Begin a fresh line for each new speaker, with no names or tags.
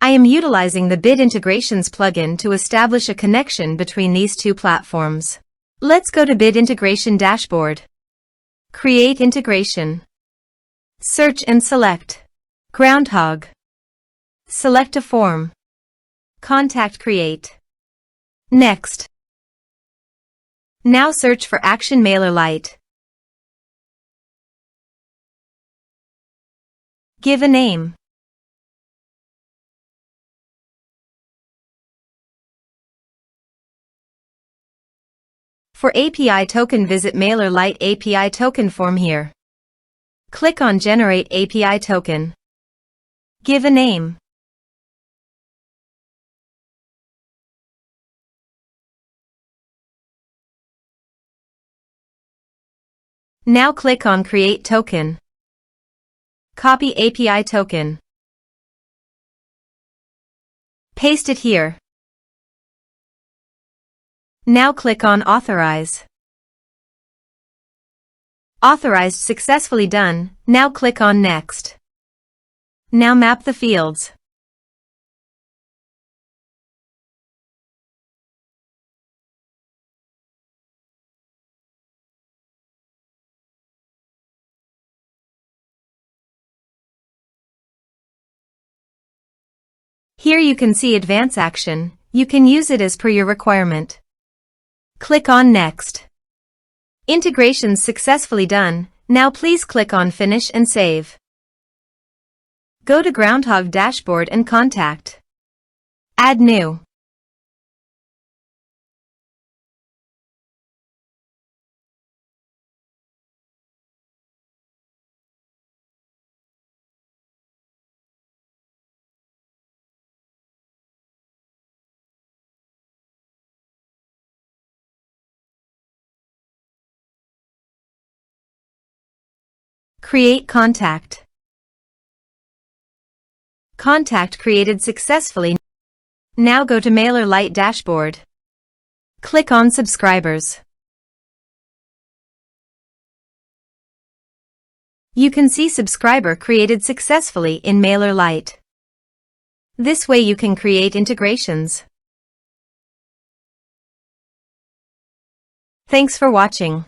I am utilizing the Bid Integrations plugin to establish a connection between these two platforms. Let's go to Bid Integration Dashboard. Create Integration. Search and select Groundhogg. Select a form. Contact Create. Next. Now search for Action MailerLite. Give a name. For API token, visit MailerLite API token form here. Click on Generate API token. Give a name. Now click on Create Token. Copy API token. Paste it here. Now click on Authorize. Authorized successfully done. Now click on Next. Now map the fields. Here you can see Advance Action. You can use it as per your requirement. Click on Next. Integrations successfully done. Now please click on Finish and Save. Go to Groundhogg Dashboard and Contact. Add New. Create Contact. Contact created successfully. Now go to MailerLite Dashboard. Click on Subscribers. You can see subscriber created successfully in MailerLite. This way you can create integrations. Thanks for watching.